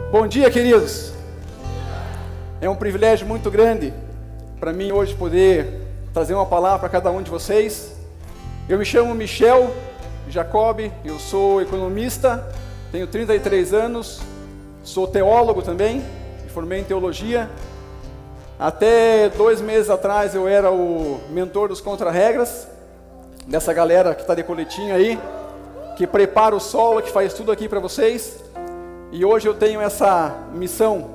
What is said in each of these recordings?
Bom dia, queridos. É um privilégio muito grande para mim hoje poder trazer uma palavra para cada um de vocês. Eu me chamo Michel Jacob, eu sou economista, tenho 33 anos, sou teólogo também, me formei em teologia. Até 2 meses atrás eu era o mentor dos contra-regras, dessa galera que está de coletinho aí, que prepara o solo, que faz tudo aqui para vocês. E hoje eu tenho essa missão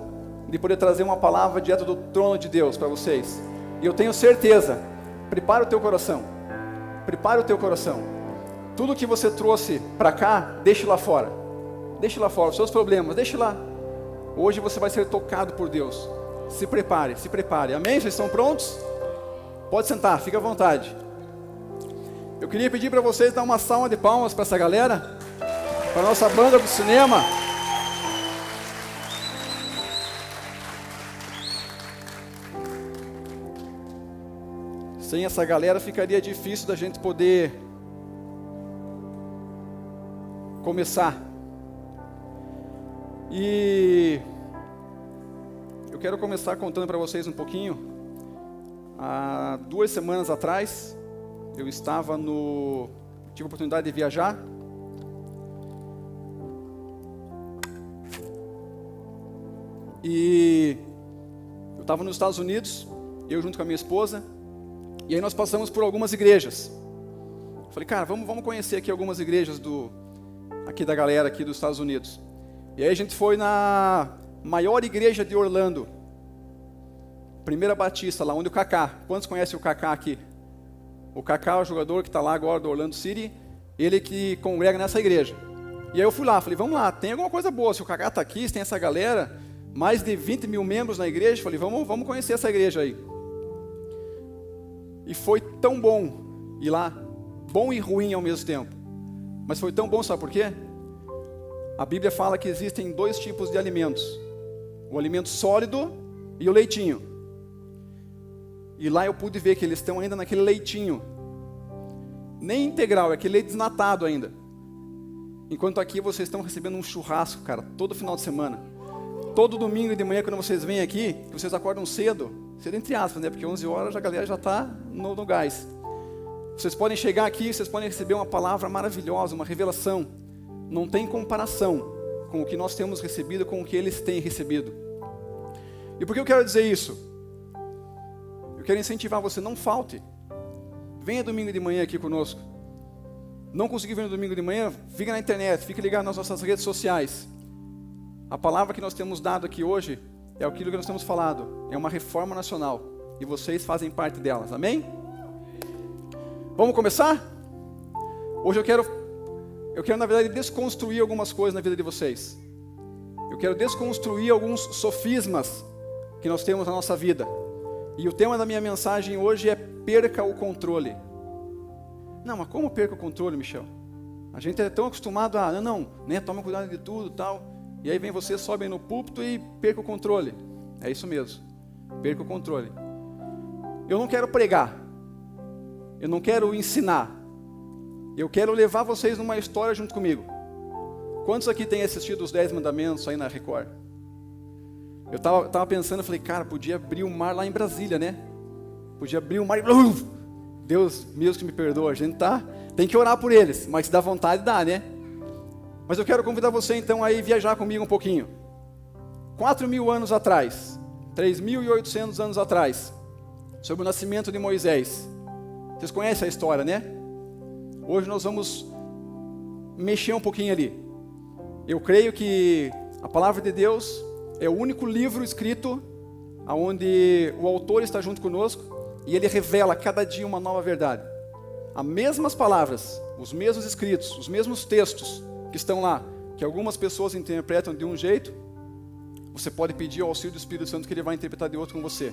de poder trazer uma palavra direto do trono de Deus para vocês. E eu tenho certeza, prepara o teu coração, tudo que você trouxe para cá, deixe lá fora, os seus problemas, deixe lá. Hoje você vai ser tocado por Deus. Se prepare, amém? Vocês estão prontos? Pode sentar, fica à vontade. Eu queria pedir para vocês dar uma salva de palmas para essa galera, para a nossa banda do cinema. Sem essa galera ficaria difícil da gente poder começar. E eu quero começar contando para vocês um pouquinho. Há 2 semanas atrás, eu tive a oportunidade de viajar. E eu estava nos Estados Unidos, eu junto com a minha esposa. E aí nós passamos por algumas igrejas. Falei, cara, vamos conhecer aqui algumas igrejas aqui da galera aqui dos Estados Unidos. E aí a gente foi na maior igreja de Orlando, Primeira Batista, lá onde o Kaká. Quantos conhecem o Kaká aqui? O Kaká é o jogador que está lá agora do Orlando City, ele que congrega nessa igreja. E aí eu fui lá, falei, vamos lá, tem alguma coisa boa, se o Kaká está aqui, se tem essa galera, mais de 20 mil membros na igreja, falei, vamos conhecer essa igreja aí. E foi tão bom ir lá, bom e ruim ao mesmo tempo. Mas foi tão bom, sabe por quê? A Bíblia fala que existem 2 tipos de alimentos. O alimento sólido e o leitinho. E lá eu pude ver que eles estão ainda naquele leitinho. Nem integral, é aquele leite desnatado ainda. Enquanto aqui vocês estão recebendo um churrasco, cara, todo final de semana. Todo domingo de manhã, quando vocês vêm aqui, vocês acordam cedo entre aspas, né? Porque 11 horas a galera já está no gás. Vocês podem chegar aqui, vocês podem receber uma palavra maravilhosa, uma revelação. Não tem comparação com o que nós temos recebido, com o que eles têm recebido. E por que eu quero dizer isso? Eu quero incentivar você, não falte. Venha domingo de manhã aqui conosco. Não conseguir vir no domingo de manhã, fica na internet, fica ligado nas nossas redes sociais. A palavra que nós temos dado aqui hoje é aquilo que nós temos falado, é uma reforma nacional, e vocês fazem parte delas, amém? Vamos começar? Hoje eu quero na verdade desconstruir algumas coisas na vida de vocês. Eu quero desconstruir alguns sofismas que nós temos na nossa vida. E o tema da minha mensagem hoje é perca o controle. Não, mas como perca o controle, Michel? A gente é tão acostumado a, né, toma cuidado de tudo e tal. E aí vem você, sobe no púlpito e perca o controle. É isso mesmo, perca o controle. Eu não quero pregar, eu não quero ensinar, eu quero levar vocês numa história junto comigo. Quantos aqui têm assistido os 10 mandamentos aí na Record? Eu tava pensando, falei, cara, podia abrir o mar lá em Brasília, né? Podia abrir o mar e... Deus mesmo que me perdoa, a gente tem que orar por eles, mas se dá vontade, dá, né? Mas eu quero convidar você então a ir viajar comigo um pouquinho. 4.000 anos atrás, 3.800 anos atrás, sobre o nascimento de Moisés. Vocês conhecem a história, né? Hoje nós vamos mexer um pouquinho ali. Eu creio que a palavra de Deus é o único livro escrito onde o autor está junto conosco e ele revela cada dia uma nova verdade. As mesmas palavras, os mesmos escritos, os mesmos textos que estão lá, que algumas pessoas interpretam de um jeito, você pode pedir ao auxílio do Espírito Santo que ele vai interpretar de outro com você.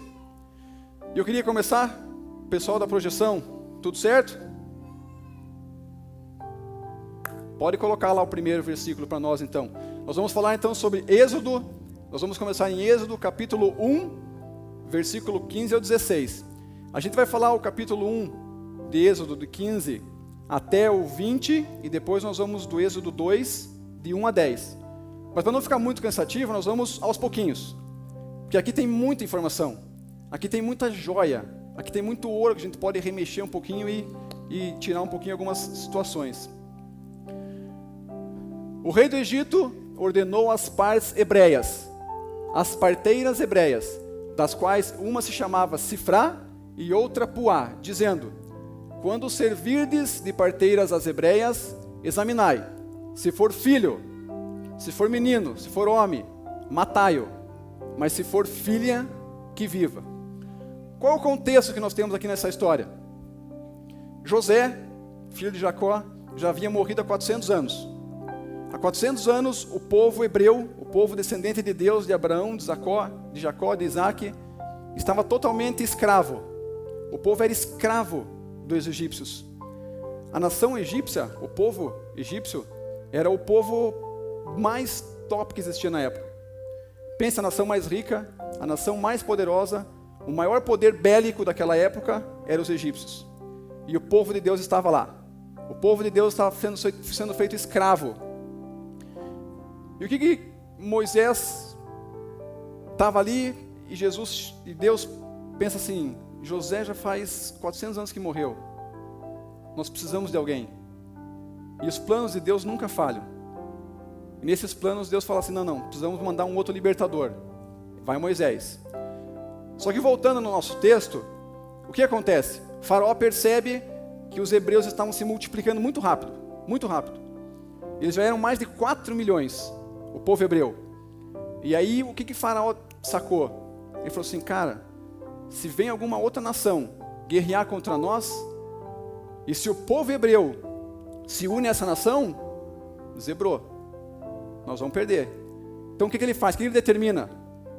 E eu queria começar, pessoal da projeção, tudo certo? Pode colocar lá o primeiro versículo para nós então. Nós vamos falar então sobre Êxodo, nós vamos começar em Êxodo capítulo 1, versículo 15 ao 16. A gente vai falar o capítulo 1 de Êxodo, de 15 até o 20, e depois nós vamos do Êxodo 2, de 1 a 10. Mas para não ficar muito cansativo, nós vamos aos pouquinhos. Porque aqui tem muita informação. Aqui tem muita joia. Aqui tem muito ouro que a gente pode remexer um pouquinho e tirar um pouquinho algumas situações. O rei do Egito ordenou as partes hebreias, as parteiras hebreias, das quais uma se chamava Sifrá e outra Puá, dizendo: quando servirdes de parteiras as hebreias, examinai, se for filho, se for menino, se for homem, matai-o, mas se for filha, que viva. Qual o contexto que nós temos aqui nessa história? José, filho de Jacó, já havia morrido há 400 anos. Há 400 anos, o povo hebreu, o povo descendente de Deus, de Abraão, de Jacó, de Isaac, estava totalmente escravo. O povo era escravo dos egípcios. A nação egípcia, o povo egípcio, era o povo mais top que existia na época. Pensa, a nação mais rica, a nação mais poderosa, o maior poder bélico daquela época eram os egípcios. E o povo de Deus estava lá. O povo de Deus estava sendo feito escravo. E o que Moisés estava ali e Deus pensa assim: José já faz 400 anos que morreu. Nós precisamos de alguém. E os planos de Deus nunca falham. E nesses planos Deus fala assim: não, precisamos mandar um outro libertador. Vai Moisés. Só que voltando no nosso texto, o que acontece? Faraó percebe que os hebreus estavam se multiplicando muito rápido, muito rápido. Eles já eram mais de 4 milhões, o povo hebreu. E aí o que Faraó sacou? Ele falou assim: cara, se vem alguma outra nação guerrear contra nós, e se o povo hebreu se une a essa nação, zebrou, nós vamos perder. Então o que ele faz? O que ele determina?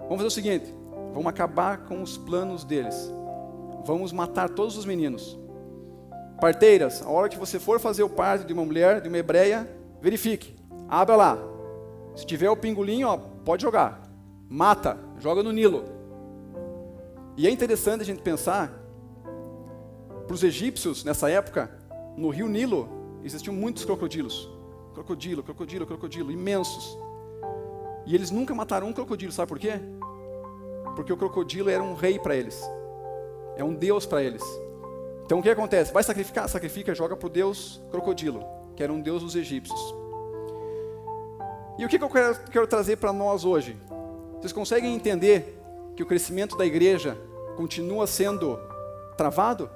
Vamos fazer o seguinte: vamos acabar com os planos deles, vamos matar todos os meninos. Parteiras, a hora que você for fazer o parto de uma mulher, de uma hebreia, verifique, abra lá, se tiver o pingolinho, pode jogar, mata, joga no Nilo. E é interessante a gente pensar, para os egípcios nessa época, no rio Nilo existiam muitos crocodilos, crocodilo, imensos. E eles nunca mataram um crocodilo, sabe por quê? Porque o crocodilo era um rei para eles, é um deus para eles. Então o que acontece? Vai sacrificar? Sacrifica, joga para o deus crocodilo, que era um deus dos egípcios. E o que eu quero trazer para nós hoje? Vocês conseguem entender que o crescimento da igreja continua sendo travado?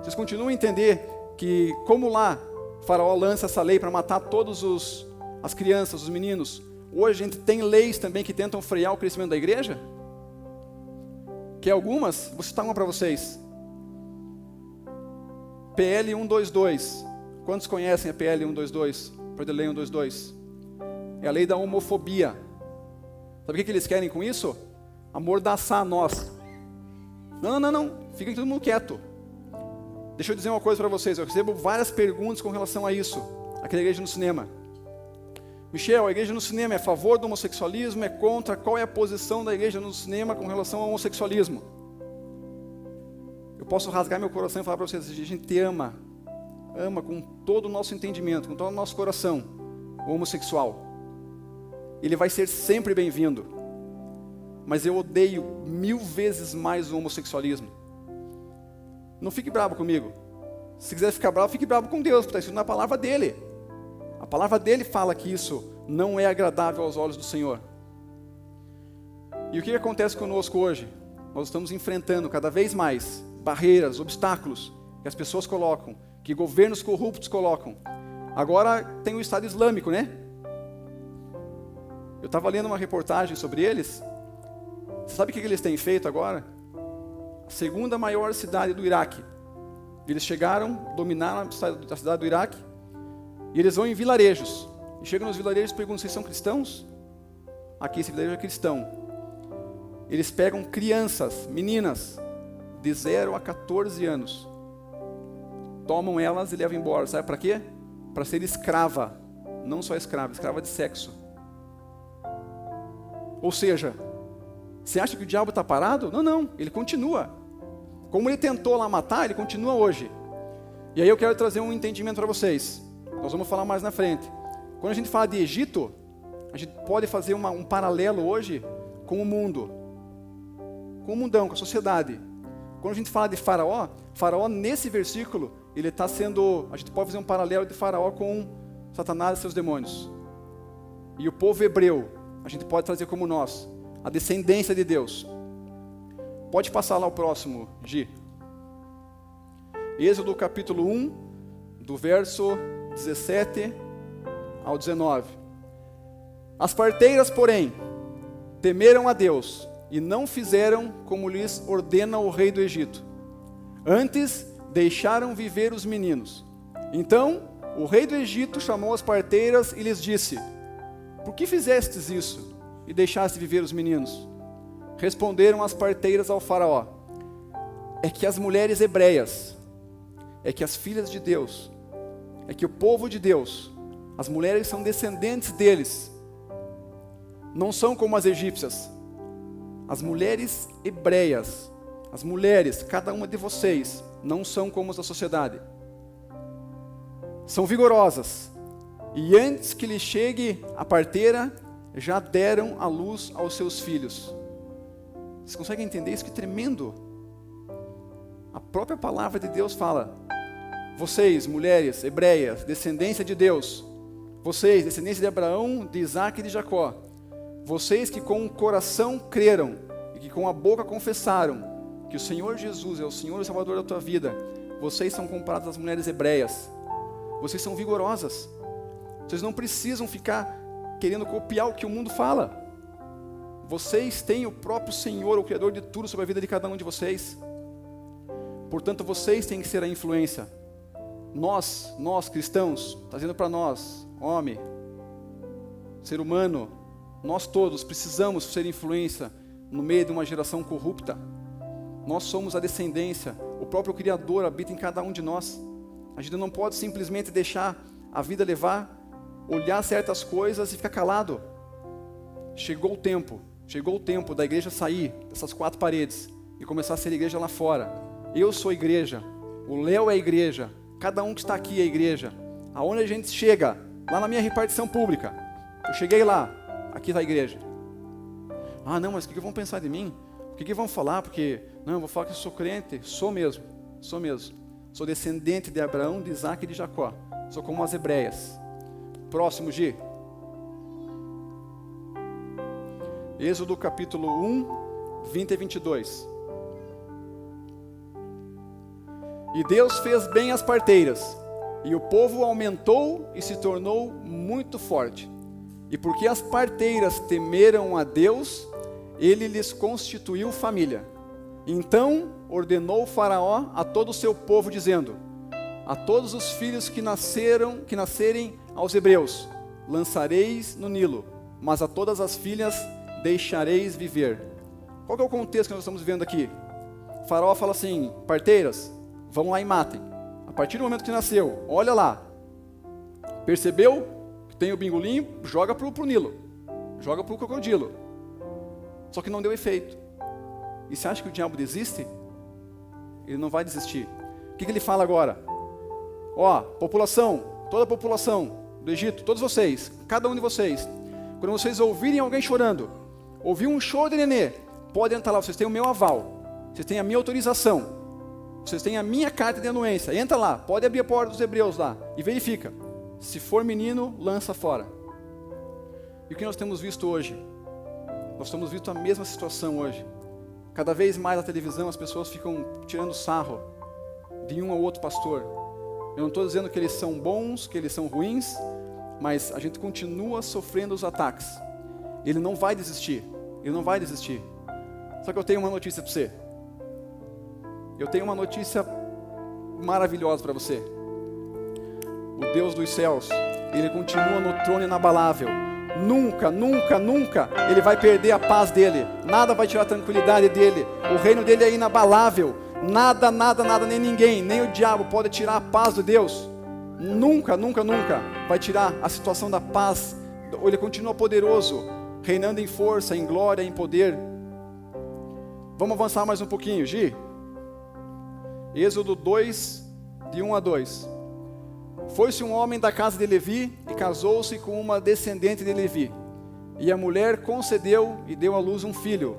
Vocês continuam a entender que, como lá Faraó lança essa lei para matar todas as crianças, os meninos, hoje a gente tem leis também que tentam frear o crescimento da igreja? Que algumas, vou citar uma para vocês. PL 122. Quantos conhecem a PL 122? Pode ler 122. É a lei da homofobia. Sabe o que eles querem com isso? Amordaçar nós. Não. Fiquem todo mundo quieto. Deixa eu dizer uma coisa para vocês. Eu recebo várias perguntas com relação a isso. Aquela igreja no cinema. Michel, a igreja no cinema é a favor do homossexualismo? É contra? Qual é a posição da igreja no cinema com relação ao homossexualismo? Eu posso rasgar meu coração e falar para vocês: a gente ama com todo o nosso entendimento, com todo o nosso coração, o homossexual. Ele vai ser sempre bem-vindo. Mas eu odeio 1000 vezes mais o homossexualismo. Não fique bravo comigo. Se quiser ficar bravo, fique bravo com Deus, porque está escrito na palavra dele. A palavra dele fala que isso não é agradável aos olhos do Senhor. E o que acontece conosco hoje? Nós estamos enfrentando cada vez mais barreiras, obstáculos que as pessoas colocam, que governos corruptos colocam. Agora tem o Estado Islâmico, né? Eu estava lendo uma reportagem sobre eles. Você sabe o que eles têm feito agora? A segunda maior cidade do Iraque. Eles chegaram, dominaram a cidade do Iraque, e eles vão em vilarejos. E chegam nos vilarejos e perguntam: vocês são cristãos? Aqui esse vilarejo é cristão. Eles pegam crianças, meninas, de 0 a 14 anos. Tomam elas e levam embora. Sabe para quê? Para ser escrava. Não só escrava, escrava de sexo. Ou seja, você acha que o diabo está parado? Não, ele continua. Como ele tentou lá matar, ele continua hoje. E aí eu quero trazer um entendimento para vocês. Nós vamos falar mais na frente. Quando a gente fala de Egito, gente pode fazer um paralelo hoje com o mundo, com o mundão, com a sociedade. Quando a gente fala de Faraó, Faraó nesse versículo, ele está sendo, a gente pode fazer um paralelo de Faraó com Satanás e seus demônios. E o povo hebreu, a gente pode trazer como nós, a descendência de Deus. Pode passar lá o próximo, Gi. Êxodo capítulo 1, do verso 17 ao 19. As parteiras, porém, temeram a Deus e não fizeram como lhes ordena o rei do Egito. Antes, deixaram viver os meninos. Então, o rei do Egito chamou as parteiras e lhes disse: por que fizestes isso e deixaste viver os meninos? Responderam as parteiras ao faraó: é que as mulheres hebreias, é que as filhas de Deus, é que o povo de Deus, as mulheres são descendentes deles, não são como as egípcias. As mulheres hebreias, as mulheres, cada uma de vocês, não são como as da sociedade. São vigorosas, e antes que lhe chegue a parteira, já deram à luz aos seus filhos. Vocês conseguem entender isso? Que tremendo! A própria palavra de Deus fala: vocês, mulheres hebreias, descendência de Deus, vocês, descendência de Abraão, de Isaac e de Jacó, vocês que com o coração creram e que com a boca confessaram que o Senhor Jesus é o Senhor e Salvador da tua vida, vocês são comparados às mulheres hebreias. Vocês são vigorosas. Vocês não precisam ficar querendo copiar o que o mundo fala. Vocês têm o próprio Senhor, o Criador de tudo, sobre a vida de cada um de vocês. Portanto, vocês têm que ser a influência. Nós cristãos, trazendo para nós, homem, ser humano, nós todos precisamos ser influência no meio de uma geração corrupta. Nós somos a descendência, o próprio Criador habita em cada um de nós. A gente não pode simplesmente deixar a vida levar, olhar certas coisas e ficar calado. Chegou o tempo da igreja sair dessas 4 paredes e começar a ser igreja lá fora. Eu sou igreja, o Léo é igreja, cada um que está aqui é igreja. Aonde a gente chega, lá na minha repartição pública, eu cheguei lá, aqui está a igreja. Ah não, mas o que vão pensar de mim? O que vão falar? Porque, não, eu vou falar que eu sou crente. Sou mesmo. Sou descendente de Abraão, de Isaac e de Jacó. Sou como as hebreias. Próximo, Gi. Êxodo capítulo 1, 20 e 22. E Deus fez bem as parteiras, e o povo aumentou e se tornou muito forte. E porque as parteiras temeram a Deus, ele lhes constituiu família. Então ordenou o faraó a todo o seu povo, dizendo: a todos os filhos que nascerem aos hebreus, lançareis no Nilo, mas a todas as filhas deixareis viver. Qual que é o contexto que nós estamos vendo aqui? O faraó fala assim: parteiras, vão lá e matem. A partir do momento que nasceu, olha lá, percebeu que tem o bingolinho, joga pro Nilo, joga pro crocodilo. Só que não deu efeito. E você acha que o diabo desiste? Ele não vai desistir. O que ele fala agora? Ó, população, toda a população do Egito, todos vocês, cada um de vocês, quando vocês ouvirem alguém chorando, ouvir um choro de nenê, podem entrar lá, vocês têm o meu aval, vocês têm a minha autorização, vocês têm a minha carta de anuência, entra lá, pode abrir a porta dos hebreus lá e verifica. Se for menino, lança fora. E o que nós temos visto hoje? Nós temos visto a mesma situação hoje. Cada vez mais na televisão as pessoas ficam tirando sarro de um ou outro pastor. Eu não estou dizendo que eles são bons, que eles são ruins, mas a gente continua sofrendo os ataques. Ele não vai desistir. Ele não vai desistir. Só que eu tenho uma notícia para você. Eu tenho uma notícia maravilhosa para você. O Deus dos céus, Ele continua no trono inabalável. Nunca, nunca, nunca Ele vai perder a paz dEle. Nada vai tirar a tranquilidade dEle. O reino dEle é inabalável. Nada, nada, nada, nem ninguém, nem o diabo pode tirar a paz de Deus. Nunca, nunca, nunca vai tirar a situação da paz. Ele continua poderoso, reinando em força, em glória, em poder. Vamos avançar mais um pouquinho, Gi. Êxodo 2, de 1 a 2. Foi-se um homem da casa de Levi e casou-se com uma descendente de Levi. E a mulher concedeu e deu à luz um filho.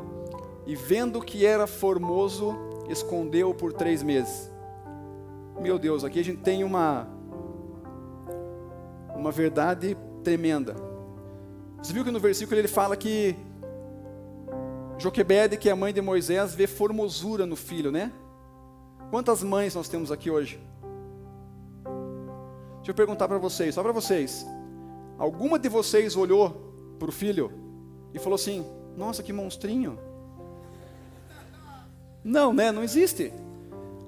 E vendo que era formoso, escondeu-o por 3 meses. Meu Deus, aqui a gente tem uma verdade tremenda. Você viu que no versículo ele fala que Joquebede, que é a mãe de Moisés, vê formosura no filho, né? Quantas mães nós temos aqui hoje? Deixa eu perguntar para vocês, só para vocês. Alguma de vocês olhou para o filho e falou assim: nossa, que monstrinho? Não, né? Não existe.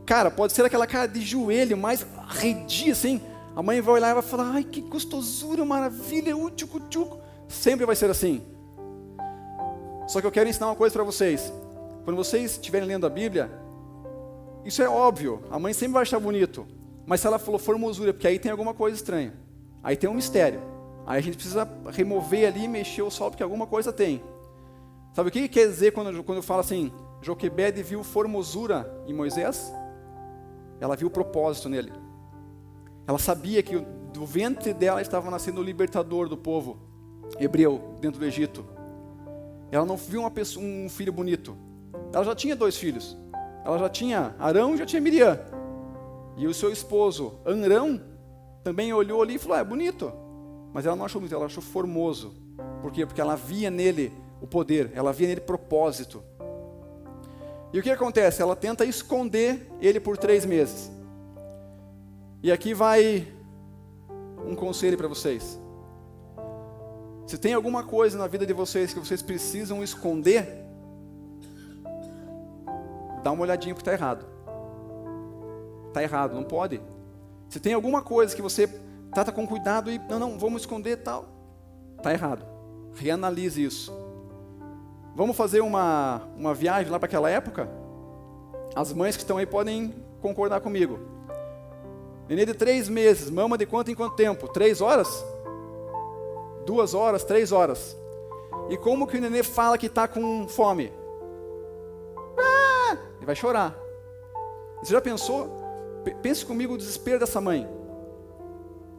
Cara, pode ser aquela cara de joelho mais arredia, assim. A mãe vai olhar e vai falar: ai, que gostosura, maravilha, tchucu. Sempre vai ser assim. Só que eu quero ensinar uma coisa para vocês. Quando vocês estiverem lendo a Bíblia, isso é óbvio, a mãe sempre vai achar bonito. Mas se ela falou formosura, porque aí tem alguma coisa estranha. Aí tem um mistério. Aí a gente precisa remover ali, mexer o sol, porque alguma coisa tem. Sabe o que quer dizer quando eu falo assim, Joquebede viu formosura em Moisés? Ela viu o propósito nele. Ela sabia que do ventre dela estava nascendo o libertador do povo hebreu dentro do Egito. Ela não viu um filho bonito. Ela já tinha 2 filhos. Ela já tinha Arão e já tinha Miriam. E o seu esposo, Arão, também olhou ali e falou: é bonito. Mas ela não achou bonito, ela achou formoso. Por quê? Porque ela via nele o poder, ela via nele propósito. E o que acontece? Ela tenta esconder ele por 3 meses. E aqui vai um conselho para vocês. Se tem alguma coisa na vida de vocês que vocês precisam esconder, dá uma olhadinha porque está errado. Está errado, não pode. Se tem alguma coisa que você trata com cuidado e não, vamos esconder tal, está errado. Reanalise isso. Vamos fazer uma viagem lá para aquela época? As mães que estão aí podem concordar comigo. Nenê de 3 meses, mama de quanto em quanto tempo? 3 horas? 2 horas, 3 horas. E como que o nenê fala que está com fome? Ele vai chorar. Você já pensou? Pense comigo o desespero dessa mãe.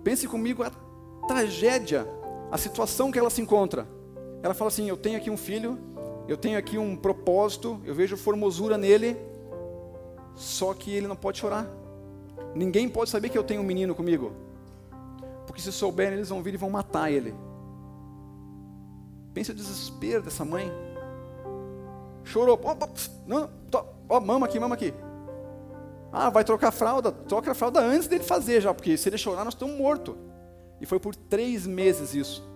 Pense comigo a tragédia, a situação que ela se encontra. Ela fala assim: eu tenho aqui um filho, eu tenho aqui um propósito, eu vejo formosura nele, só que ele não pode chorar. Ninguém pode saber que eu tenho um menino comigo, porque se souberem eles vão vir e vão matar ele. Pense o desespero dessa mãe. Chorou. Mama aqui. Ah, vai trocar a fralda. Troca a fralda antes dele fazer já, porque se ele chorar nós estamos mortos. E foi por 3 meses isso.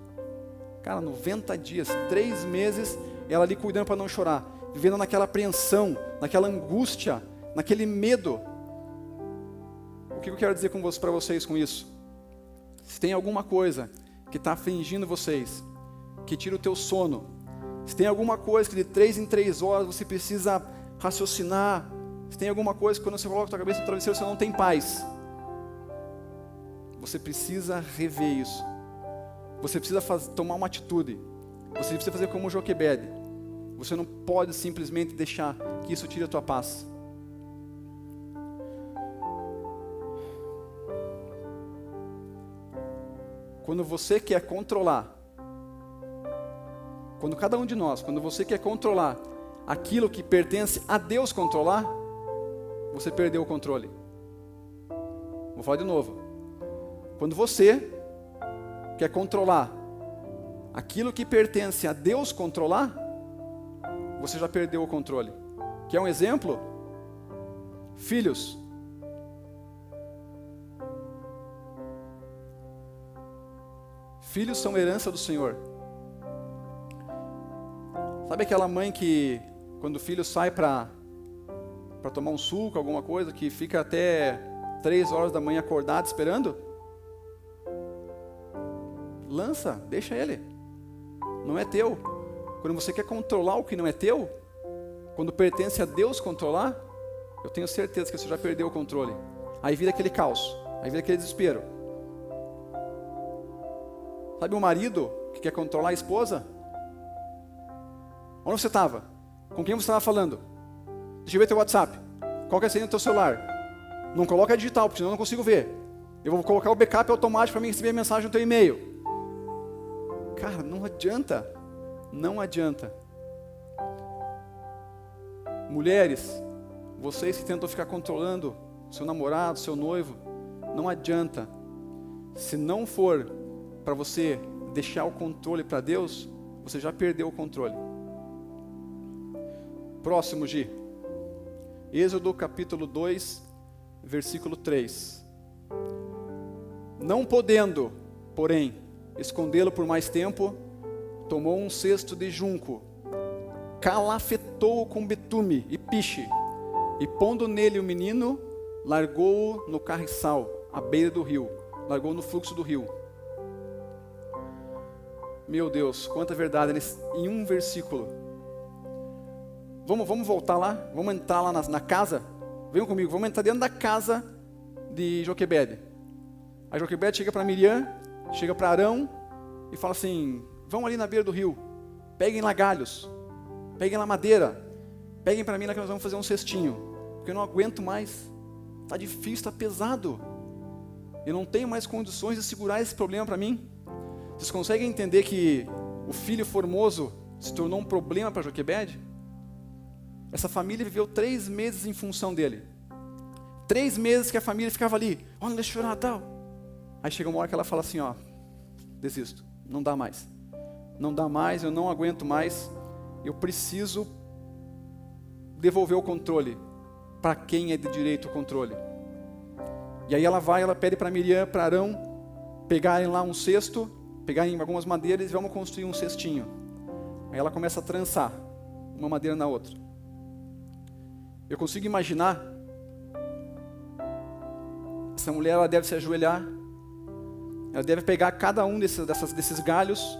Cara, 90 dias, 3 meses, ela ali cuidando para não chorar. Vivendo naquela apreensão, naquela angústia, naquele medo. O que eu quero dizer para vocês com isso? Se tem alguma coisa que está afligindo vocês, que tira o teu sono, se tem alguma coisa que de 3 em 3 horas você precisa raciocinar, se tem alguma coisa que quando você coloca a tua cabeça no travesseiro você não tem paz, você precisa rever isso. Você precisa tomar uma atitude. Você precisa fazer como o Joquebede. Você não pode simplesmente deixar que isso tire a tua paz. Quando você quer controlar, quando cada um de nós, quando você quer controlar aquilo que pertence a Deus controlar, você perdeu o controle. Vou falar de novo. Quando você quer controlar aquilo que pertence a Deus controlar, você já perdeu o controle. Quer um exemplo? Filhos. Filhos são herança do Senhor. Sabe aquela mãe que, quando o filho sai para tomar um suco, alguma coisa, que fica até 3 horas da manhã acordado esperando? Lança, deixa ele. Não é teu. Quando você quer controlar o que não é teu, quando pertence a Deus controlar, eu tenho certeza que você já perdeu o controle. Aí vira aquele caos, aí vira aquele desespero. Sabe um marido que quer controlar a esposa? Onde você estava? Com quem você estava falando? Deixa eu ver teu WhatsApp. Qual que é a senha do teu celular? Não coloca digital, porque senão eu não consigo ver. Eu vou colocar o backup automático para mim receber a mensagem no teu e-mail. Cara, não adianta. Não adianta. Mulheres, vocês que tentam ficar controlando seu namorado, seu noivo, não adianta. Se não for para você deixar o controle para Deus, você já perdeu o controle. Próximo, Gi. Êxodo capítulo 2, versículo 3. Não podendo, porém, escondê-lo por mais tempo, tomou um cesto de junco, calafetou-o com betume e piche, e pondo nele o menino, largou-o no carriçal, à beira do rio, largou no fluxo do rio. Meu Deus, quanta verdade em um versículo. Vamos voltar lá? Vamos entrar lá na casa? Venham comigo, vamos entrar dentro da casa de Joquebede. A Joquebede chega para Miriam, chega para Arão e fala assim: vão ali na beira do rio, peguem lá galhos, peguem lá madeira, peguem para mim lá que nós vamos fazer um cestinho, porque eu não aguento mais, está difícil, está pesado, eu não tenho mais condições de segurar esse problema para mim. Vocês conseguem entender que o filho formoso se tornou um problema para Joquebede? Essa família viveu 3 meses em função dele. 3 meses que a família ficava ali, olha, deixa eu chorar, tal. Aí chega uma hora que ela fala assim, ó, desisto, não dá mais. Não dá mais, eu não aguento mais, eu preciso devolver o controle. Para quem é de direito o controle? E aí ela pede para Miriam, para Arão, pegarem lá um cesto, pegarem algumas madeiras e vamos construir um cestinho. Aí ela começa a trançar, uma madeira na outra. Eu consigo imaginar, essa mulher ela deve se ajoelhar, ela deve pegar cada um desses galhos,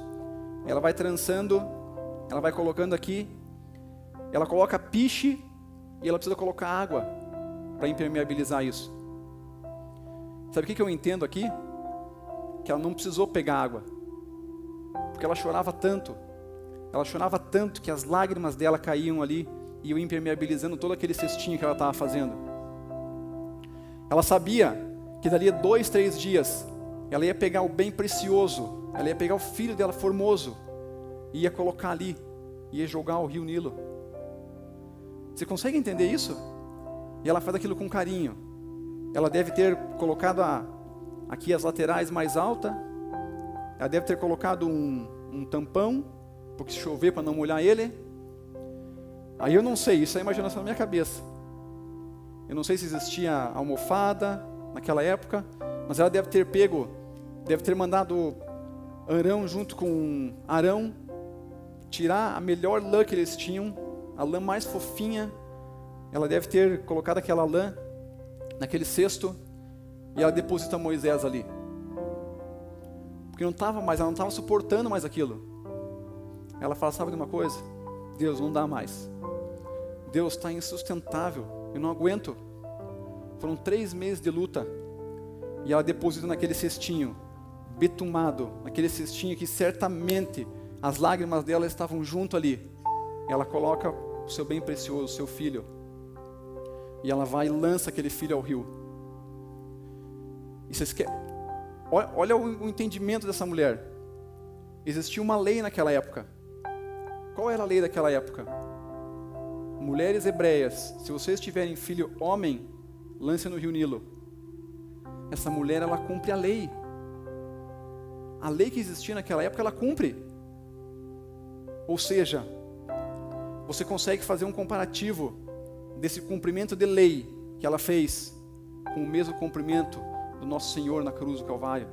ela vai trançando, ela vai colocando aqui, ela coloca piche e ela precisa colocar água para impermeabilizar isso. Sabe o que eu entendo aqui? Que ela não precisou pegar água, porque ela chorava tanto que as lágrimas dela caíam ali e iam impermeabilizando todo aquele cestinho que ela estava fazendo. Ela sabia que dali a 2, 3 dias ela ia pegar o bem precioso, ela ia pegar o filho dela formoso e ia colocar ali, ia jogar ao rio Nilo. Você consegue entender isso? E ela faz aquilo com carinho. Ela deve ter colocado aqui as laterais mais altas, ela deve ter colocado um tampão, porque se chover para não molhar ele. Aí eu não sei, isso é a imaginação na minha cabeça. Eu não sei se existia almofada naquela época, mas ela deve ter mandado Arão junto com Arão, tirar a melhor lã que eles tinham, a lã mais fofinha. Ela deve ter colocado aquela lã naquele cesto, e ela deposita Moisés ali. Porque ela não estava suportando mais aquilo. Ela fala, sabe de uma coisa? Deus, não dá mais. Deus, está insustentável, eu não aguento. Foram 3 meses de luta, e ela deposita naquele cestinho, betumado, naquele cestinho que certamente as lágrimas dela estavam junto ali. Ela coloca o seu bem precioso, o seu filho, e ela vai e lança aquele filho ao rio. E vocês querem... Olha o entendimento dessa mulher. Existia uma lei naquela época. Qual era a lei daquela época? Mulheres hebreias, se vocês tiverem filho homem, lance no rio Nilo. Essa mulher, ela cumpre a lei. A lei que existia naquela época, ela cumpre. Ou seja, você consegue fazer um comparativo desse cumprimento de lei que ela fez com o mesmo cumprimento do nosso Senhor na cruz do Calvário.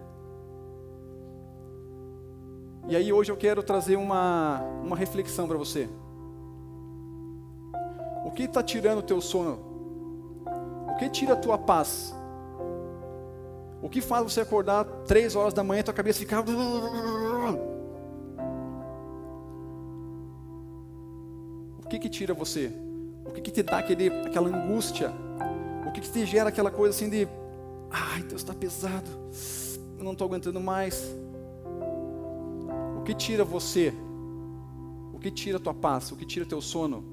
E aí hoje eu quero trazer uma reflexão para você. O que está tirando o teu sono? O que tira a tua paz? O que faz você acordar 3 horas da manhã e tua cabeça ficar... O que tira você? O que te dá aquela angústia? O que te gera aquela coisa assim de... Ai, Deus, está pesado. Eu não estou aguentando mais. O que tira você? O que tira a tua paz? O que tira teu sono?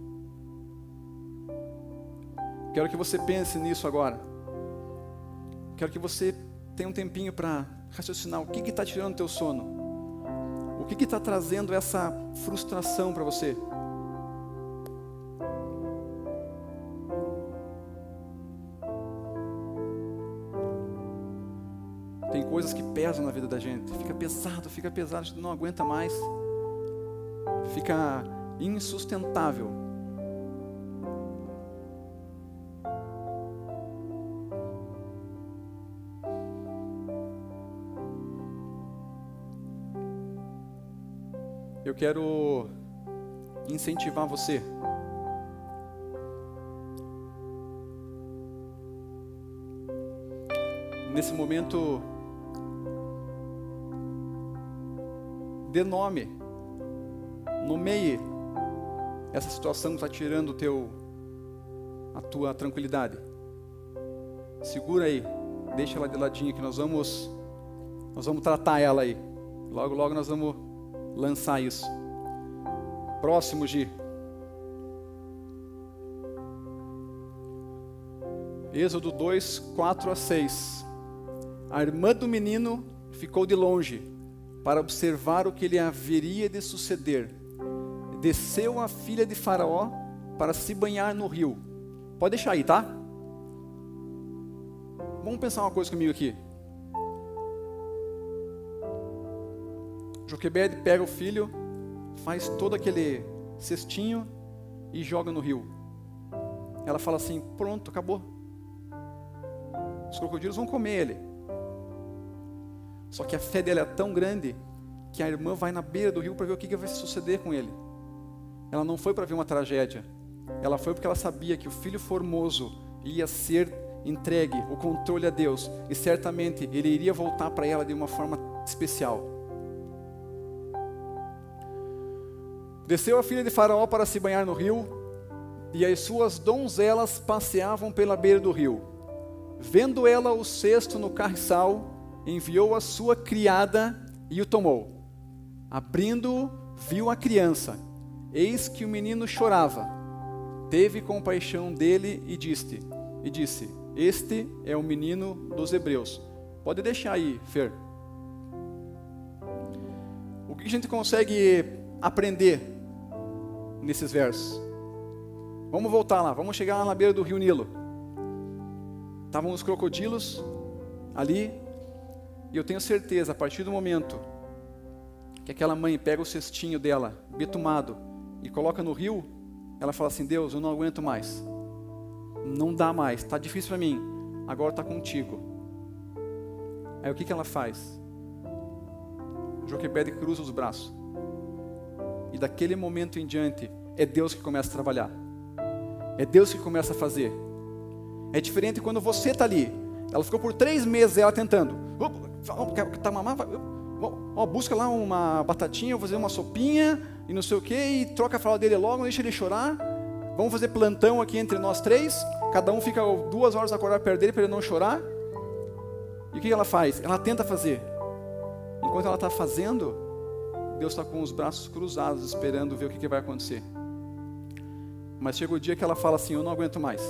Quero que você pense nisso agora. Quero que você tenha um tempinho para raciocinar. O que está tirando teu sono? O O que está trazendo essa frustração para você? Tem coisas que pesam na vida da gente. Fica pesado, a gente não aguenta mais. Fica insustentável. Eu quero incentivar você nesse momento. Dê nome, nomeie essa situação que está tirando a tua tranquilidade. Segura aí, deixa ela de ladinho que nós vamos tratar ela aí. Logo, logo nós vamos lançar isso. Próximo, Gi. Êxodo 2, 4 a 6. A irmã do menino ficou de longe para observar o que lhe haveria de suceder. Desceu a filha de Faraó para se banhar no rio. Pode deixar aí, tá? Vamos pensar uma coisa comigo aqui. Joquebede pega o filho, faz todo aquele cestinho e joga no rio. Ela fala assim: pronto, acabou. Os crocodilos vão comer ele. Só que a fé dela é tão grande que a irmã vai na beira do rio para ver o que vai suceder com ele. Ela não foi para ver uma tragédia. Ela foi porque ela sabia que o filho formoso ia ser entregue, o controle a Deus. E certamente ele iria voltar para ela de uma forma especial. Desceu a filha de Faraó para se banhar no rio, e as suas donzelas passeavam pela beira do rio. Vendo ela o cesto no carriçal, enviou a sua criada e o tomou. Abrindo-o, viu a criança. Eis que o menino chorava. Teve compaixão dele e disse: este é o menino dos hebreus. Pode deixar aí, Fer. O que a gente consegue aprender nesses versos? Vamos voltar lá, vamos chegar lá na beira do rio Nilo. Estavam os crocodilos ali. E eu tenho certeza, a partir do momento que aquela mãe pega o cestinho dela, betumado, e coloca no rio, ela fala assim: Deus, eu não aguento mais. Não dá mais, está difícil para mim. Agora está contigo. Aí o que ela faz? Joquebede cruza os braços. E daquele momento em diante, é Deus que começa a trabalhar. É Deus que começa a fazer. É diferente quando você está ali. Ela ficou por 3 meses ela tentando. Tá mamar? Busca lá uma batatinha, vou fazer uma sopinha e não sei o que, e troca a fralda dele logo, não deixa ele chorar. Vamos fazer plantão aqui entre nós 3. Cada um fica 2 horas acordado perto dele para ele não chorar. E o que ela faz? Ela tenta fazer. Enquanto ela está fazendo, Deus está com os braços cruzados, esperando ver o que vai acontecer. Mas chega o dia que ela fala assim: eu não aguento mais.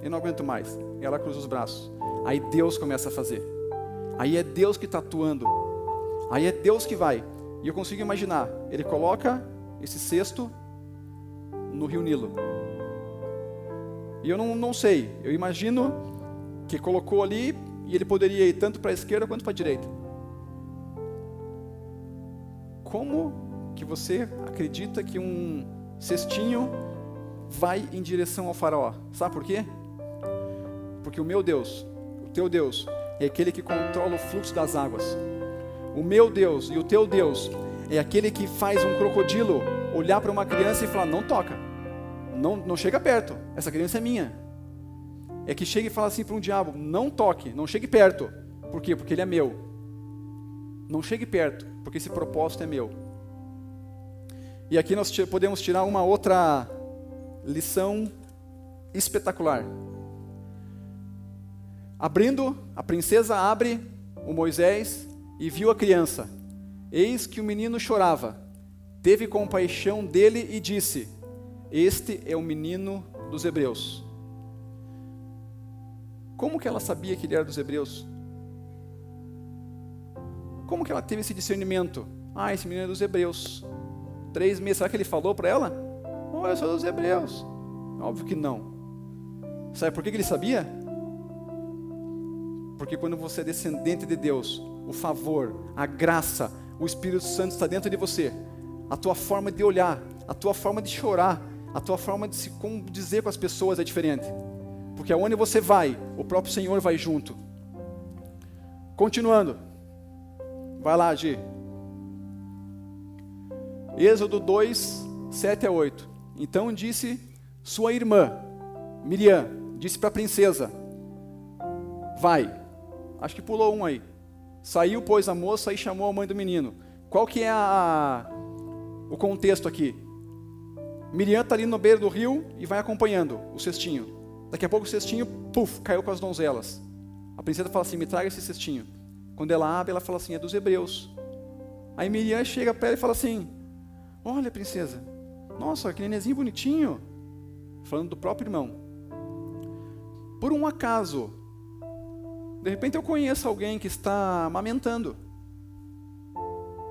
Eu não aguento mais. E ela cruza os braços. Aí Deus começa a fazer. Aí é Deus que está atuando. Aí é Deus que vai. E eu consigo imaginar, ele coloca esse cesto no rio Nilo. E eu não sei, eu imagino que colocou ali e ele poderia ir tanto para a esquerda quanto para a direita. Como que você acredita que um cestinho vai em direção ao faraó? Sabe por quê? Porque o meu Deus, o teu Deus, é aquele que controla o fluxo das águas. O meu Deus e o teu Deus é aquele que faz um crocodilo olhar para uma criança e falar: não toca, não chega perto, essa criança é minha. É que chega e fala assim para um diabo: não toque, não chegue perto. Por quê? Porque ele é meu. Não chegue perto, porque esse propósito é meu. E aqui nós podemos tirar uma outra lição espetacular. Abrindo, a princesa abre o Moisés e viu a criança. Eis que o menino chorava. Teve compaixão dele e disse: este é o menino dos hebreus. Como que ela sabia que ele era dos hebreus? Como que ela teve esse discernimento? Ah, esse menino é dos hebreus. 3 meses, será que ele falou para ela? Oh, eu sou dos hebreus. Óbvio que não. Sabe por que ele sabia? Porque quando você é descendente de Deus, o favor, a graça, o Espírito Santo está dentro de você. A tua forma de olhar, a tua forma de chorar, a tua forma de se condizer com as pessoas é diferente. Porque aonde você vai, o próprio Senhor vai junto. Continuando. Vai lá, Gi. Êxodo 2, 7 a 8. Então disse sua irmã, Miriam, disse para a princesa, vai. Acho que pulou um aí. Saiu, pois, a moça e chamou a mãe do menino. Qual que é o contexto aqui? Miriam está ali no beiro do rio e vai acompanhando o cestinho. Daqui a pouco o cestinho, puf, caiu com as donzelas. A princesa fala assim, me traga esse cestinho. Quando ela abre, ela fala assim, é dos hebreus. Aí Miriam chega para ela e fala assim, olha, princesa, nossa, que nenenzinho bonitinho. Falando do próprio irmão. Por um acaso, de repente eu conheço alguém que está amamentando.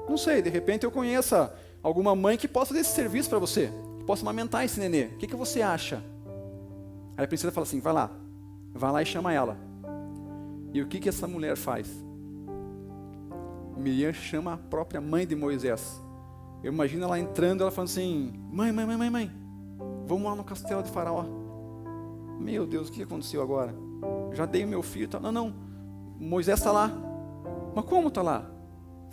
Não sei, de repente eu conheça alguma mãe que possa dar esse serviço para você, que possa amamentar esse nenê. O que você acha? Aí a princesa fala assim, vai lá e chama ela. E o que essa mulher faz? Miriam chama a própria mãe de Moisés. Eu imagino ela entrando, ela falando assim, mãe, vamos lá no castelo de Faraó. Meu Deus, o que aconteceu agora? Já dei o meu filho, tá? Não, Moisés está lá. Mas como está lá?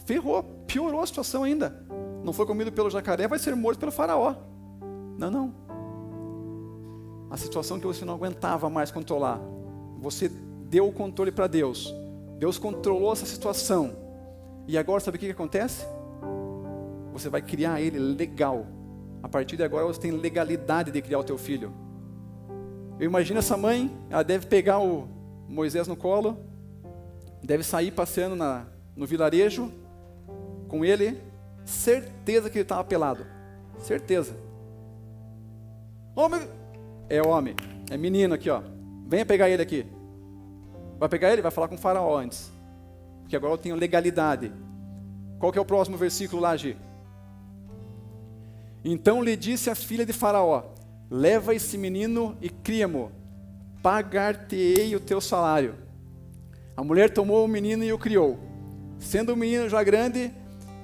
Ferrou, piorou a situação ainda. Não foi comido pelo jacaré, vai ser morto pelo Faraó. Não. A situação que você não aguentava mais controlar, você deu o controle para Deus. Deus controlou essa situação. E agora sabe o que acontece? Você vai criar ele legal. A partir de agora você tem legalidade de criar o teu filho. Eu imagino essa mãe, ela deve pegar o Moisés no colo, deve sair passeando no vilarejo com ele, certeza que ele estava pelado. Certeza. Homem, é menino aqui, ó. Venha pegar ele aqui. Vai pegar ele? Vai falar com o faraó antes. Porque agora eu tenho legalidade. Qual que é o próximo versículo lá, Gi? Então lhe disse a filha de Faraó, leva esse menino e cria-mo, pagar-te-ei o teu salário. A mulher tomou o menino e o criou. Sendo o menino já grande,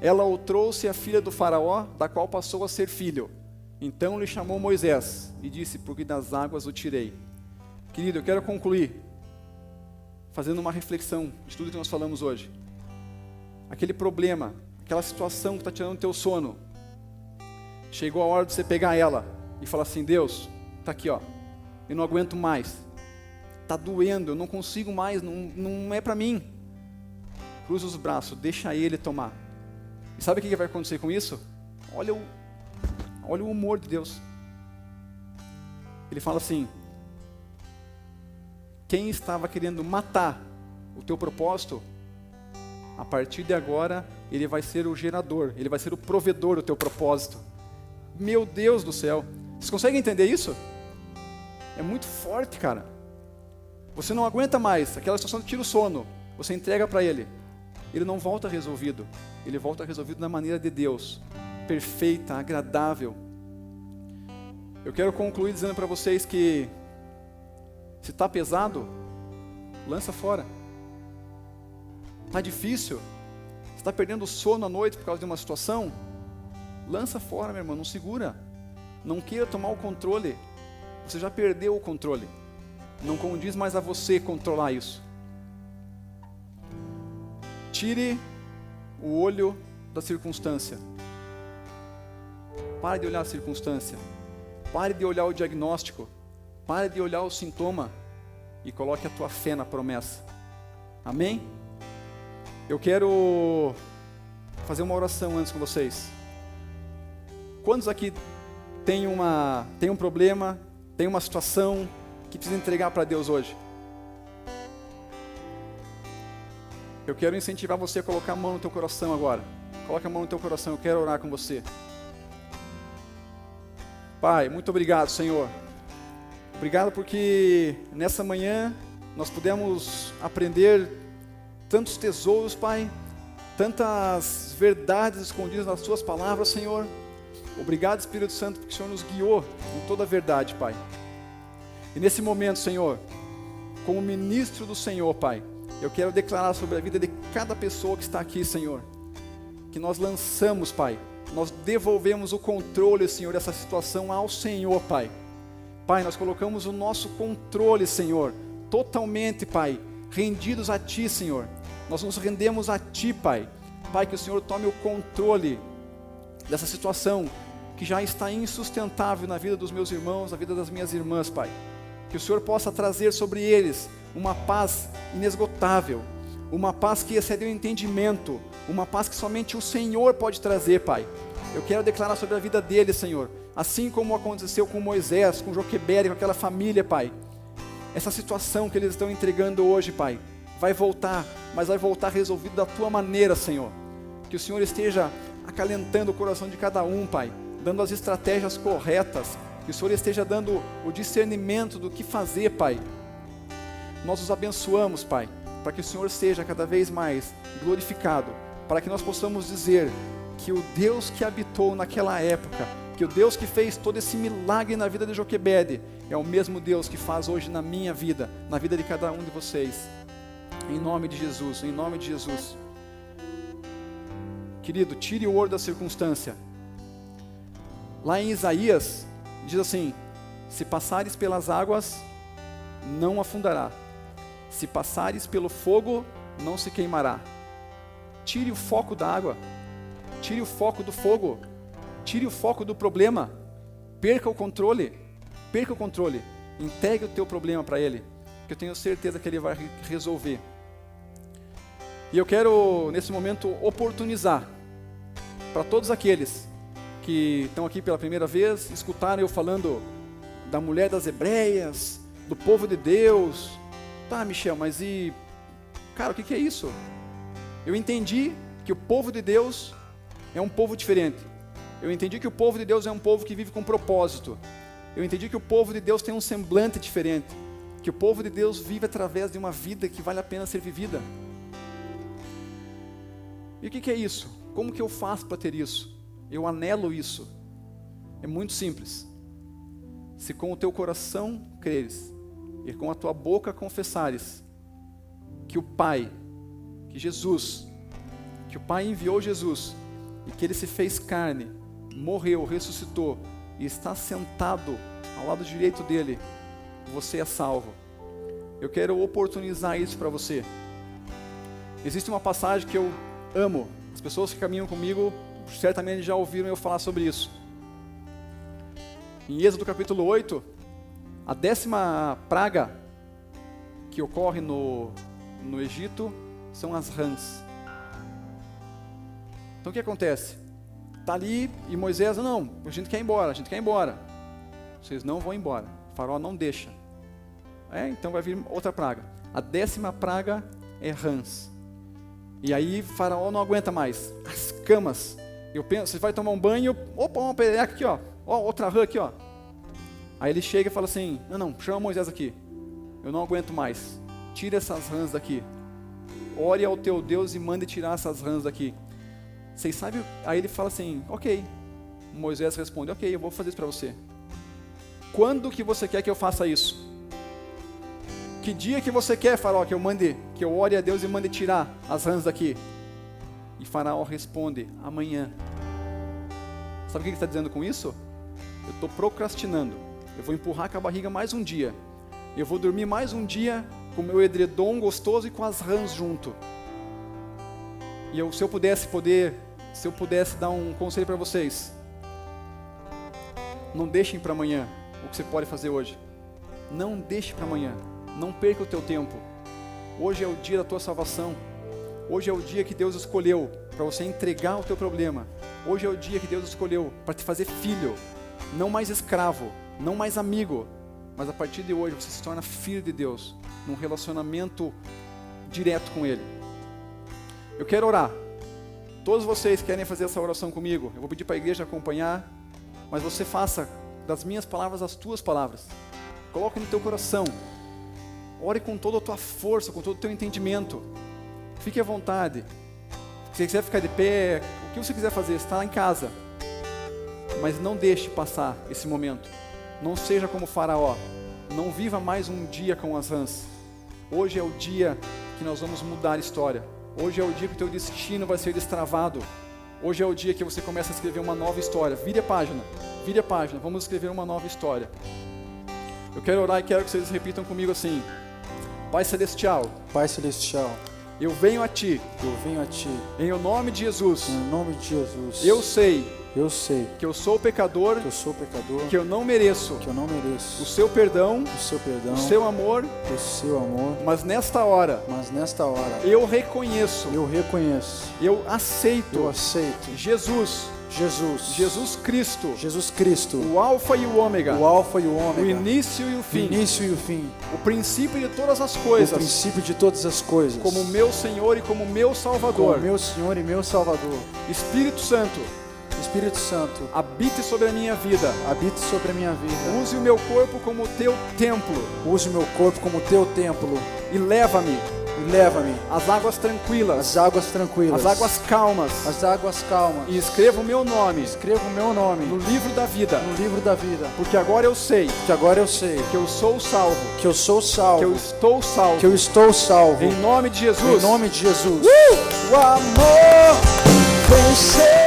ela o trouxe à filha do Faraó, da qual passou a ser filho. Então lhe chamou Moisés e disse, porque das águas o tirei. Querido, eu quero concluir fazendo uma reflexão de tudo que nós falamos hoje. Aquele problema, aquela situação que está tirando o teu sono, chegou a hora de você pegar ela e falar assim, Deus, está aqui, ó, eu não aguento mais, está doendo, eu não consigo mais, não é para mim. Cruza os braços, deixa ele tomar. E sabe o que vai acontecer com isso? Olha o humor de Deus. Ele fala assim, quem estava querendo matar o teu propósito, a partir de agora, ele vai ser o gerador, ele vai ser o provedor do teu propósito. Meu Deus do céu, vocês conseguem entender isso? É muito forte, cara. Você não aguenta mais, aquela situação tira o sono, você entrega para ele. Ele não volta resolvido, ele volta resolvido na maneira de Deus, perfeita, agradável. Eu quero concluir dizendo para vocês que, se está pesado, lança fora. Está difícil, você está perdendo o sono à noite por causa de uma situação, lança fora, meu irmão, não segura. Não queira tomar o controle, você já perdeu o controle. Não condiz mais a você controlar isso. Tire o olho da circunstância. Pare de olhar a circunstância. Pare de olhar o diagnóstico. Pare de olhar o sintoma. E coloque a tua fé na promessa. Amém? Eu quero fazer uma oração antes com vocês. Quantos aqui tem um problema, tem uma situação que precisa entregar para Deus hoje? Eu quero incentivar você a colocar a mão no teu coração agora. Coloca a mão no teu coração, eu quero orar com você. Pai, muito obrigado, Senhor. Obrigado porque nessa manhã nós pudemos aprender tantos tesouros, Pai, tantas verdades escondidas nas Suas palavras, Senhor. Obrigado, Espírito Santo, porque o Senhor nos guiou em toda a verdade, Pai. E nesse momento, Senhor, como ministro do Senhor, Pai, eu quero declarar sobre a vida de cada pessoa que está aqui, Senhor, que nós lançamos, Pai, nós devolvemos o controle, Senhor, dessa situação ao Senhor, Pai. Pai, nós colocamos o nosso controle, Senhor, totalmente, Pai, rendidos a Ti, Senhor. Nós nos rendemos a Ti, Pai. Pai, que o Senhor tome o controle dessa situação que já está insustentável na vida dos meus irmãos, na vida das minhas irmãs, Pai. Que o Senhor possa trazer sobre eles uma paz inesgotável, uma paz que excede o entendimento, uma paz que somente o Senhor pode trazer, Pai. Eu quero declarar sobre a vida deles, Senhor, assim como aconteceu com Moisés, com Joquebede, com aquela família, Pai. Essa situação que eles estão entregando hoje, Pai, vai voltar, mas vai voltar resolvido da Tua maneira, Senhor. Que o Senhor esteja acalentando o coração de cada um, Pai, dando as estratégias corretas, que o Senhor esteja dando o discernimento do que fazer, Pai. Nós os abençoamos, Pai, para que o Senhor seja cada vez mais glorificado, para que nós possamos dizer que o Deus que habitou naquela época, que o Deus que fez todo esse milagre na vida de Joquebede, é o mesmo Deus que faz hoje na minha vida, na vida de cada um de vocês. Em nome de Jesus, em nome de Jesus. Querido, tire o ouro da circunstância. Lá em Isaías, diz assim: se passares pelas águas, não afundará. Se passares pelo fogo, não se queimará. Tire o foco da água. Tire o foco do fogo. Tire o foco do problema. Perca o controle. Perca o controle. Entregue o teu problema para Ele, que eu tenho certeza que Ele vai resolver. E eu quero, nesse momento, oportunizar para todos aqueles que estão aqui pela primeira vez, escutaram eu falando da mulher das Hebreias, do povo de Deus. Tá, Michel, mas e... Cara, o que é isso? Eu entendi que o povo de Deus é um povo diferente. Eu entendi que o povo de Deus é um povo que vive com propósito. Eu entendi que o povo de Deus tem um semblante diferente. Que o povo de Deus vive através de uma vida que vale a pena ser vivida. E o que é isso? Como que eu faço para ter isso? Eu anelo isso. É muito simples. Se com o teu coração creres e com a tua boca confessares que o Pai, que Jesus, que o Pai enviou Jesus e que Ele se fez carne, morreu, ressuscitou e está sentado ao lado direito dEle, você é salvo. Eu quero oportunizar isso para você. Existe uma passagem que eu amo. As pessoas que caminham comigo certamente já ouviram eu falar sobre isso. Em Êxodo capítulo 8, a 10ª praga que ocorre no Egito são as rãs. Então o que acontece? Está ali e Moisés, não, a gente quer ir embora. Vocês não vão embora, o faraó não deixa. Então vai vir outra praga. A 10ª praga é rãs. E aí faraó não aguenta mais, as camas. Eu penso, você vai tomar um banho, opa, uma perereca aqui, ó, outra rã aqui, ó. Aí ele chega e fala assim, não, chama Moisés aqui, eu não aguento mais, tira essas rãs daqui. Ore ao teu Deus e mande tirar essas rãs daqui. Vocês sabem? Aí ele fala assim, ok. Moisés responde, ok, eu vou fazer isso para você. Quando que você quer que eu faça isso? Que dia que você quer, faraó, que eu ore a Deus e mande tirar as rãs daqui? E faraó responde, amanhã. Sabe o que ele está dizendo com isso? Eu estou procrastinando. Eu vou empurrar com a barriga mais um dia. Eu vou dormir mais um dia com o meu edredom gostoso e com as rãs junto. E se eu pudesse dar um conselho para vocês, não deixem para amanhã o que você pode fazer hoje. Não deixe para amanhã. Não perca o teu tempo. Hoje é o dia da tua salvação. Hoje é o dia que Deus escolheu para você entregar o teu problema. Hoje é o dia que Deus escolheu para te fazer filho. Não mais escravo, não mais amigo. Mas a partir de hoje você se torna filho de Deus. Num relacionamento direto com Ele. Eu quero orar. Todos vocês querem fazer essa oração comigo. Eu vou pedir para a igreja acompanhar. Mas você faça das minhas palavras as tuas palavras. Coloque no teu coração. Ore com toda a tua força, com todo o teu entendimento. Fique à vontade. Se você quiser ficar de pé, o que você quiser fazer, está lá em casa. Mas não deixe passar esse momento. Não seja como Faraó. Não viva mais um dia com as rãs. Hoje é o dia que nós vamos mudar a história. Hoje é o dia que o teu destino vai ser destravado. Hoje é o dia que você começa a escrever uma nova história. Vire a página, vamos escrever uma nova história. Eu quero orar e quero que vocês repitam comigo assim: Pai Celestial, Pai Celestial, eu venho a Ti, em o nome de Jesus. em nome de Jesus. Eu sei Eu sei que eu sou pecador, que eu sou pecador, que eu não mereço que eu não mereço o Seu perdão, o seu perdão, o Seu amor, o seu amor, mas nesta hora mas nesta hora eu reconheço, eu reconheço, eu aceito eu aceito Jesus Cristo, Jesus Cristo, o Alfa e o Ômega, o Alfa e o o Ômega, início e o o fim, início e o fim, o princípio de todas as o coisas, princípio de todas as coisas, como meu Senhor e como meu como Salvador. meu Senhor e meu Salvador. Espírito Santo, Espírito Santo, habite sobre a minha vida. habite sobre a minha vida. Use o meu corpo como teu templo Use o meu corpo como teu templo e leva-me e leva-me às águas tranquilas, às águas tranquilas, às águas calmas, às águas calmas. e escreva o meu nome Escreva o meu nome no livro da vida, no livro da vida, porque agora eu sei que agora eu sei que eu sou salvo, que eu sou salvo, que eu estou salvo, que eu estou salvo. em nome de Jesus. Em nome de Jesus. O amor venceu.